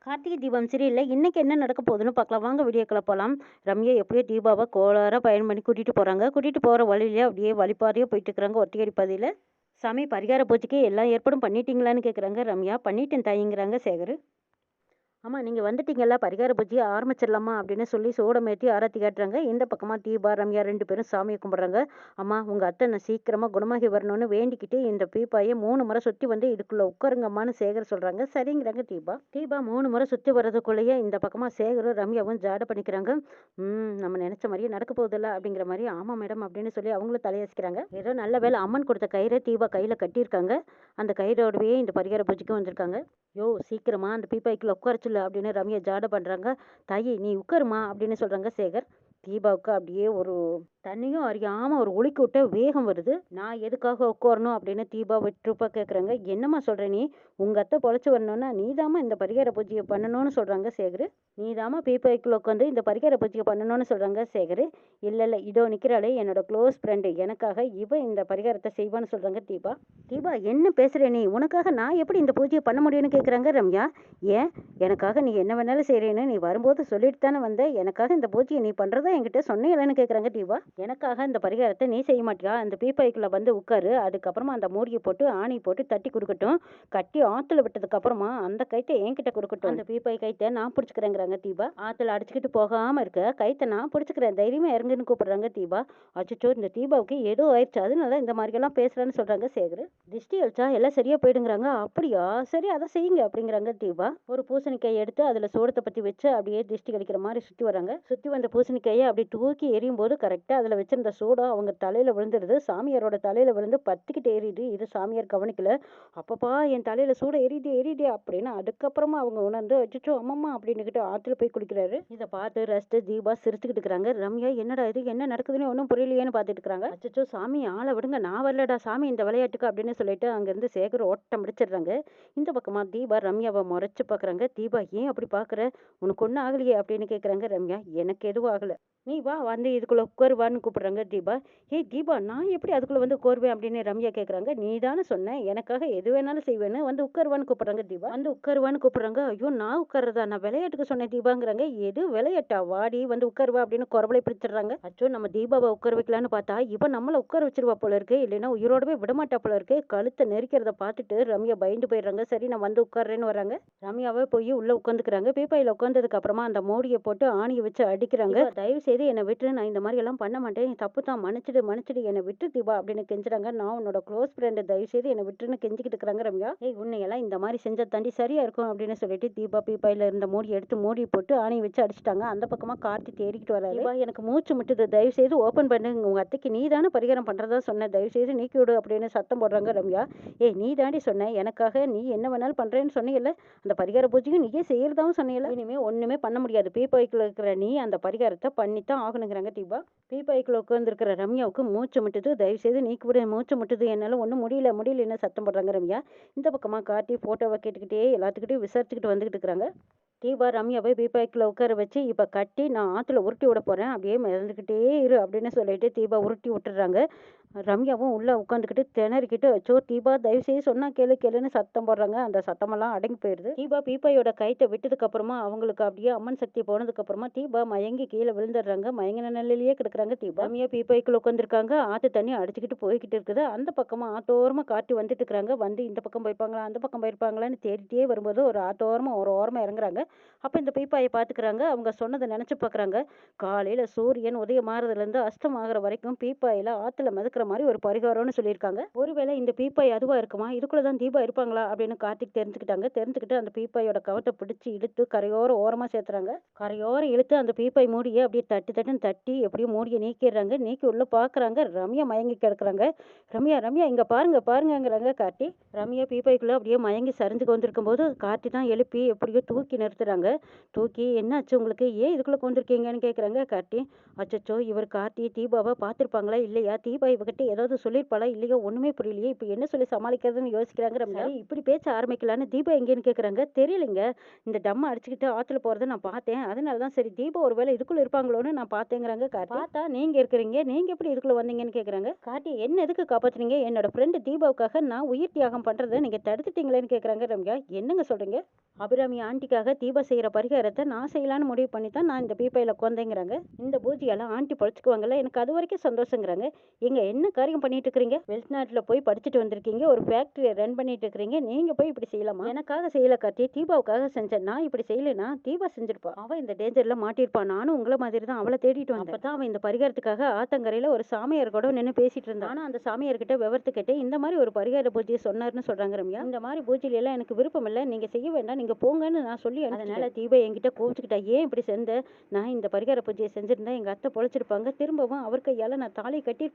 கார்த்திகை தீபம் சரியில்ல. இன்னைக்கு என்ன நடக்க போகுதுன்னு பார்க்கலாம். வாங்க வீடியோக்குள்ள போலாம். ரம்யா எப்படியோ தீபாவ கோளாரா பயணம் பண்ணி கூட்டிட்டு போறாங்க. கூட்டிட்டு போற வழியிலே அப்படியே வழிப்பாதையா போயிட்டு இருக்கிறாங்க ஒத்தையடி பாதையில. சாமி பரிகார பூஜைக்கு எல்லா ஏற்பாடும் பண்ணிட்டீங்களான்னு கேட்குறாங்க ரம்யா. பண்ணிட்டேன் தாயிங்கிறாங்க சேகர். ஆமா நீங்க வந்துட்டீங்கல்ல பரிகார பூஜையை ஆரம்பிச்சிடலாமா அப்படின்னு சொல்லி சூடமேத்தி ஆரத்தி காட்டுறாங்க. இந்த பக்கமா தீபா ரம்யா 2 பேரும் சாமியை கும்பிடுறாங்க. அம்மா உங்க அத்தை நான் சீக்கிரமா குணமாகி வரணும்னு வேண்டிக்கிட்டு இந்த பீப்பாயை 3 முறை சுத்தி வந்து இதுக்குள்ள உட்காருங்கம்மான்னு சேகர் சொல்றாங்க. சரிங்கிறாங்க தீபா. தீபா 3 முறை சுத்தி வர்றதுக்குள்ளேயே இந்த பக்கமா சேகரும் ரம்யாவும் ஜாட பண்ணிக்கிறாங்க. நம்ம நினைச்ச மாதிரியே நடக்க போகுதில்ல அப்படிங்கிற மாதிரி. ஆமா மேடம் அப்படின்னு சொல்லி அவங்களும் தலையசிக்கிறாங்க. ஏதோ நல்ல வேலை அம்மன் கொடுத்த கயிறை தீபா கையில கட்டியிருக்காங்க. அந்த கயிறோடவே இந்த பரிகார பூஜைக்கும் வந்திருக்காங்க. யோ சீக்கிரமா அந்த பீப்பாய்க்குள்ள உட்கார சொல்லு அப்படின்னு ரம்யா ஜாட பண்றாங்க. தாயி நீ உட்காருமா அப்படின்னு சொல்றாங்க சேகர். தீபாவுக்கு அப்படியே ஒரு தண்ணியும் அறியாம ஒரு ஒலிக்கு விட்ட வேகம் வருது. நான் எதுக்காக உட்காரணும் அப்படின்னு தீபா விட்டுருப்பா கேட்குறாங்க. என்னம்மா சொல்ற நீ? உங்க அத்தை பொழைச்சு வரணும்னா நீதாம்மா இந்த பரிகார பூஜையை பண்ணணும்னு சொல்றாங்க சேகர். நீதாம்மா பீப்பாய்க்குள்ள உட்காந்து இந்த பரிகார பூஜையை பண்ணணும்னு சொல்றாங்க சேகர். இல்ல இல்ல இதோ நிக்கிறாளே என்னோட க்ளோஸ் ஃப்ரெண்டு, எனக்காக இவ இந்த பரிகாரத்தை செய்வான்னு சொல்றாங்க தீபா. தீபா என்ன பேசுற நீ? உனக்காக நான் எப்படி இந்த பூஜையை பண்ண முடியும்னு கேட்குறாங்க ரம்யா. ஏன் எனக்காக நீ என்ன வேணாலும் செய்றேன்னு நீ வரும்போது சொல்லிட்டு தானே வந்த. எனக்காக இந்த பூஜையை நீ பண்றதா என்கிட்ட சொன்னீங்களேன்னு கேட்குறாங்க தீபா. எனக்காக இந்த பரிகாரத்தை நீ செய்ய மாட்டியா? அந்த பீப்பாய்க்குள்ள வந்து உட்காரு. அதுக்கப்புறமா அந்த மூடியை போட்டு ஆணி போட்டு தட்டி கொடுக்கட்டும். கட்டி ஆத்துல விட்டதுக்கு அப்புறமா அந்த கைத்தை என்கிட்ட கொடுக்கட்டும். அந்த பீப்பாய் கைத்தை நான் பிடிச்சிக்கிறேங்கிறாங்க தீபா. ஆத்துல அடிச்சுக்கிட்டு போகாம இருக்க கைத்தை நான் பிடிச்சிக்கிறேன், தைரியமா இறங்குன்னு கூப்பிடுறாங்க தீபா. அச்சோ இந்த தீபாவுக்கு ஏதோ ஆயிடுச்சு, அதனால இந்த மாதிரி எல்லாம் பேசுறேன்னு சொல்றாங்க சேகர். திஷ்டி அழிச்சா எல்லாம் சரியா போயிடுங்கிறாங்க. அப்படியா சரி அதை செய்யுங்க அப்படிங்கிறாங்க தீபா. ஒரு பூசணிக்காயை எடுத்து அதுல சோடத்தை பத்தி வச்சு அப்படியே திஷ்டி கழிக்கிற மாதிரி சுத்தி வராங்க. சுத்தி வந்த பூசணிக்காயை அப்படி தூக்கி எரியும் போது கரெக்டா அதுல வச்சிருந்த சூடம் அவங்க தலையில விழுந்துருது. சாமியாரோட தலையில விழுந்து பத்திக்கிட்டு எரியுது. இது சாமியார் கவனிக்கல. அப்பப்பா என் தலையில சூடம் எரியுது எரியுது அப்படின்னு அதுக்கப்புறமா அவங்க உணர்ந்து அச்சோ அம்மம்மா அப்படின்னுக்கிட்டு ஆத்துல போய் குளிக்கிறாரு. இதை பார்த்து ரசித்து தீபா சிரிச்சுக்கிட்டு இருக்கிறாங்க. ரம்யா என்னடா இது என்ன நடக்குதுன்னு ஒன்றும் புரியலையேன்னு பார்த்துட்டு இருக்காங்க. அச்சோ சாமி ஆளை விடுங்க, நான் வரலடா சாமி இந்த விளையாட்டுக்கு அப்படின்னு சொல்லிட்டு அங்கிருந்து சேகர் ஓட்டம் பிடிச்சிடுறாங்க. இந்த பக்கமா தீபா ரம்யாவை முறைச்சு பாக்குறாங்க. தீபா ஏன் அப்படி பாக்குற? உனக்கு ஒன்றும் ஆகலையே அப்படின்னு கேட்குறாங்க ரம்யா. எனக்கு எதுவும் ஆகல, நீ வா வந்து இதுக்குள்ள உட்காருவான்னு கூப்பிடுறாங்க தீபா. ஏய் தீபா நான் எப்படி அதுக்குள்ள வந்து உட்காருவேன் அப்படின்னு ரம்யா கேட்குறாங்க. நீ தானே சொன்ன எனக்காக எது வேணாலும் செய்வேன்னு, வந்து உட்காருவான்னு கூப்பிடுறாங்க தீபா. வந்து உட்காருவான்னு கூப்பிடுறாங்க. ஐயோ நான் உட்கார்றதா? நான் விளையாட்டுக்கு சொன்னேன் தீபாங்கிறாங்க. எது விளையாட்டா? வாடி வந்து உட்காருவா அப்படின்னு குறவலை பிடிச்சிடுறாங்க. அச்சோ நம்ம தீபாவை உட்கார வைக்கலான்னு பார்த்தா இவ நம்மள உட்கார வச்சிருவா போல இருக்கு, இல்லைன்னா உயிரோடவே விடமாட்டா போல இருக்கு. கழுத்தை நெரிக்கிறத பார்த்துட்டு ரம்யா பயந்து போயிடுறாங்க. சரி நான் வந்து உட்கார்றேன்னு வராங்க. ரம்யாவை போய் உள்ள உட்காந்துக்கிறாங்க. பீப்பாயில உட்காந்ததுக்கு அப்புறமா அந்த மூடியை போட்டு ஆணியை வச்சு அடிக்கிறாங்க. தயவு செய்து என்னை விட்டு, நான் இந்த மாதிரி எல்லாம் பண்ண மாட்டேன், என் தப்பு தான், மன்னிச்சிடு மன்னிச்சிடு என்னை விட்டு தீபா அப்படின்னு கெஞ்சுறாங்க. நான் உன்னோட க்ளோஸ் ஃப்ரெண்டு, தயவு செய்து என்னை விட்டுன்னு கெஞ்சிக்கிட்டு இருக்கிறாங்க ரம்யா. ஏய் உன்னையெல்லாம் இந்த மாதிரி செஞ்ச தாண்டி சரியா இருக்கும் அப்படின்னு சொல்லிட்டு தீபா பீப்பாயில இருந்த மூடி எடுத்து மூடி போட்டு ஆணி வச்சு அடிச்சிட்டாங்க. அந்த பக்கமா கார்த்தி தேடிக்கிட்டு வராரு. தீபா எனக்கு மூச்சு முட்டுது, தயவு செய்து ஓப்பன் பண்ணு, உங்க அத்தைக்கு நீ தானே பரிகாரம் பண்றதா சொன்ன, தயவு செய்து நீக்கி விடு அப்படின்னு சத்தம் போடுறாங்க ரம்யா. ஏய் நீ தாண்டி சொன்ன எனக்காக நீ என்ன வேணாலும் பண்றேன்னு சொன்னீங்கல்ல, அந்த பரிகார பூஜையும் நீயே செய்யறதாவும் சொன்னீங்கல்ல, இனிமே ஒண்ணுமே பண்ண முடியாது, பீப்பாய்க்குள்ள இருக்கிற நீ அந்த பரிகாரத்தை பண்ணித்தான் ஆகணுங்கிறாங்க தீபா. பீப்பாய்க்குள்ள உட்காந்துருக்கிற ரம்யாவுக்கு மூச்சு முட்டுது, தயவு செய்து நீக்கி விட, மூச்சு முட்டுது, என்னால ஒன்றும் முடியல முடியலன்னு சத்தம் போடுறாங்க ரம்யா. இந்த பக்கமா கார்த்தி போட்டோவை கேட்டுக்கிட்டே எல்லாத்துக்கிட்டையும் விசாரிச்சுக்கிட்டு வந்துகிட்டு இருக்கிறாங்க. தீபா ரம்யாவை பீப்பாய்க்குள்ள உட்கார வச்சு இப்ப கட்டி நான் ஆத்துல உருட்டி விட போறேன், அப்படியே மிதந்துக்கிட்டே இரு அப்படின்னு சொல்லிட்டு தீபா உருட்டி விட்டுறாங்க. ரம்யாவும் உள்ள உட்காந்துக்கிட்டு திணறிக்கிட்டு அச்சோ தீபா தயவு செய்து சொன்னா கேளு கேளுன்னு சத்தம் போடுறாங்க. அந்த சத்தமெல்லாம் அடங்கி போயிடுது. தீபா பீப்பாயோட கைத்தை விட்டதுக்கு அப்புறமா அவங்களுக்கு அப்படியே அம்மன் சக்தி போனதுக்கு அப்புறமா தீபா மயங்கி கீழே விழுந்துடுறாங்க. மயங்கின நிலையிலேயே கிடக்குறாங்க தீபா. ரம்யா பீப்பாய்க்குள்ள உட்காந்துருக்காங்க. ஆத்து தண்ணி அடிச்சுக்கிட்டு போய்கிட்டு இருக்குது. அந்த பக்கமா ஆத்தோரமா காட்டி வந்துட்டு இருக்கிறாங்க. வந்து இந்த பக்கம் போயிருப்பாங்களா அந்த பக்கம் போயிருப்பாங்களான்னு தேடிட்டே வரும்போது ஒரு ஆத்தோரமா ஒரு ஓரமா இறங்குறாங்க. அப்ப இந்த பீப்பாயை பாத்துக்கிறாங்க. அவங்க சொன்னதை நினைச்சு பாக்குறாங்க. காலையில சூரியன் உதயமாறதுல இருந்து அஸ்தம் ஆகுற வரைக்கும் பீப்பாயில ஆத்துல மிதக்கிற மாதிரி ஒரு பரிகாரம்னு சொல்லியிருக்காங்க. ஒருவேளை இந்த பீப்பாய் அதுவா இருக்குமா, இதுக்குள்ளதான் தீபா இருப்பாங்களா அப்படின்னு கார்த்திக் தெரிஞ்சுக்கிட்டாங்க. தெரிஞ்சுக்கிட்டு அந்த பீப்பாயோட கவத்தை பிடிச்சி இழுத்து கரையோர ஓரமா சேர்த்துறாங்க. கரையோரம் இழுத்து அந்த பீப்பாய் மூடியை அப்படியே தட்டு தட்டுன்னு தட்டி எப்படியும் மூடியை நீக்கிடுறாங்க. நீக்கி உள்ள பாக்குறாங்க. ரம்யா மயங்கி கிடக்குறாங்க. ரம்யா ரம்யா இங்க பாருங்க பாருங்கிறாங்க கார்த்தி. ரம்யா பீப்பாய்க்குள்ள அப்படியே மயங்கி சரிஞ்சுக்கு வந்திருக்கும் போது கார்த்தி தான் எழுப்பி எப்படியோ தூக்கி நிறுத்துறாங்க. தூக்கி என்னாச்சு உங்களுக்கு, ஏன் இதுக்குள்ள கொண்டிருக்கீங்கன்னு கேட்குறாங்க கார்த்தி. அச்சச்சோ இவர் கார்த்தி தீபாவை பார்த்துருப்பாங்களா இல்லையா, தீபா இவங்க இவகிட்ட ஏதாவது சொல்லியிருப்பாளா இல்லையோ ஒண்ணுமே புரியலையே, இப்ப என்ன சொல்லி சமாளிக்கிறதுன்னு யோசிக்கிறாங்க ரம்யா. இப்படி பேச்ச ஆரம்பிக்கலான்னு தீபா எங்கேன்னு கேக்குறாங்க. தெரியலைங்க, இந்த டம்ம அடிச்சுக்கிட்டு ஆத்துல போறத நான் பார்த்தேன், அதனாலதான் சரி தீபா ஒருவேளை இதுக்குள்ள இருப்பாங்களோன்னு நான் பார்த்தேங்கிறாங்க கார்த்தி. பார்த்தா நீங்க இருக்கிறீங்க, நீங்க எப்படி இதுக்குள்ள வந்தீங்கன்னு கேக்குறாங்க. கார்த்தி என்ன எதுக்கு காப்பாத்துனீங்க, என்னோட ஃப்ரெண்டு தீபாவுக்காக நான் உயிர் தியாகம் பண்றதை நீங்க தடுத்துட்டீங்களேன்னு கேக்குறாங்க ரம்யா. என்னங்க சொல்றீங்க, அபிராமி ஆண்டிக்காக தீபா செய்யற பரிகாரத்தை நான் செய்யலான்னு முடிவு பண்ணி தான் நான் இந்த பீப்பையில உட்காந்தேங்கிறாங்க. இந்த பூஜையெல்லாம் ஆண்டி பொழைச்சுக்குவாங்கல்ல, எனக்கு அது வரைக்கும் சந்தோஷங்கிறாங்க. எங்க என்ன காரியம் பண்ணிட்டு இருக்கிறீங்க, வெளிநாட்டுல போய் படிச்சுட்டு வந்திருக்கீங்க, ஒரு ஃபேக்டரியை ரன் பண்ணிட்டு இருக்கிறீங்க, நீங்க போய் இப்படி செய்யலாமா? எனக்காக செய்யல கார்த்தி, தீபாவுக்காக செஞ்சேன். நான் இப்படி செய்யலைன்னா தீபா செஞ்சிருப்பா, அவ இந்த டேஞ்சர்ல மாட்டிருப்பா. நானும் உங்களை மாதிரி தான் அவளை தேடிட்டு வந்தேன். அப்பதான் அவன் இந்த பரிகாரத்துக்காக ஆத்தங்கரையில ஒரு சாமியார் கூட நின்று பேசிட்டு இருந்தான். ஆனா அந்த சாமியார் கிட்ட விவரத்து கேட்டு இந்த மாதிரி ஒரு பரிகார பூஜையை சொன்னாருன்னு சொல்றாங்க ரம்யா. இந்த மாதிரி பூஜையில எல்லாம் எனக்கு விருப்பம் இல்லை, நீங்க செய்ய வேண்டாம், நீங்க போங்கன்னு நான் சொல்லி அதனால தீபா என்கிட்ட கோவிச்சுக்கிட்டா. ஏன் இப்படி செஞ்ச, நான் இந்த பரிகார பூஜையை செஞ்சிருந்தா எங்க அத்தை பொழைச்சிருப்பாங்க, திரும்பவும் அவர் கையால நான் தாலி கட்டியிருப்பேன்,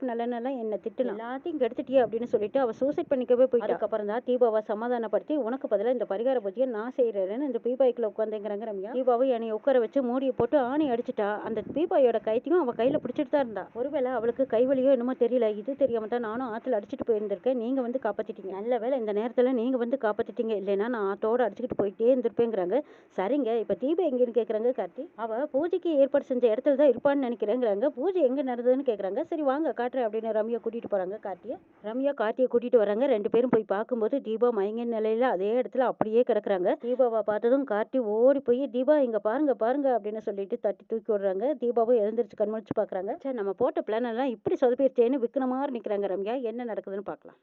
என்ன திட்டுனா எல்லாத்தையும் கெடுத்துட்டியா அப்படின்னு சொல்லிட்டு அவ சூசைட் பண்ணிக்கவே போயிட்டா. அதுக்கப்புறம் தான் தீபாவை சமாதானப்படுத்தி உனக்கு பதிலா இந்த பரிகார பூஜையை நான் செய்யறேன்னு இந்த பீபாய்க்குள்ள உட்காந்துங்கிறாங்க ரம்யா. தீபாவை என்னை உட்கார வச்சு மூடியை போட்டு ஆணி அடிச்சுட்டா. அந்த பீபாயோட கைத்தையும் அவ கையில பிடிச்சிட்டு தான் இருந்தா. ஒருவேளை அவளுக்கு கைவலியோ என்னமோ தெரியல, இது தெரியாம தான் நானும் ஆத்துல அடிச்சுட்டு போயிருந்திருக்கேன், நீங்க வந்து காப்பாத்திட்டீங்க. நல்ல வேளை இந்த நேரத்துல நீங்க வந்து காப்பாத்திட்டீங்க, இல்லைன்னா நான் ஆத்தோட அடிச்சுக்கிட்டு போயிட்டே இருந்திருப்பேங்கிறாங்க. சரிங்க, இப்ப தீபா எங்கன்னு கேக்குறாங்க கார்த்தி. அவ பூஜைக்கு ஏற்பாடு செஞ்ச இடத்துல தான் இருப்பான்னு நினைக்கிறேங்கிறாங்க. பூஜை எங்க நடந்ததுன்னு கேக்குறாங்க. சரி வாங்க காட்டுறேன் அப்படின்னு ரம்யா கூட்டிட்டு போறாங்க கார்த்தியை. ரம்யா கார்த்தியை கூட்டிட்டு வராங்க. ரெண்டு பேரும் போய் பார்க்கும்போது தீபா மயங்கிய நிலையில அதே இடத்துல அப்படியே கிடக்குறாங்க. தீபாவை பார்த்ததும் கார்த்தி ஓடி போய் தீபா இங்க பாருங்க பாருங்க அப்படின்னு சொல்லிட்டு தட்டி தூக்கி விடுறாங்க. தீபாவும் எழுந்திரிச்சு கண்முழிச்சு பாக்குறாங்க. சரி நம்ம போட்ட பிளான் எல்லாம் இப்படி சொதப்பிடுச்சேன்னு விக்கன மாதிரி நிக்கிறாங்க ரம்யா. என்ன நடக்குதுன்னு பார்க்கலாம்.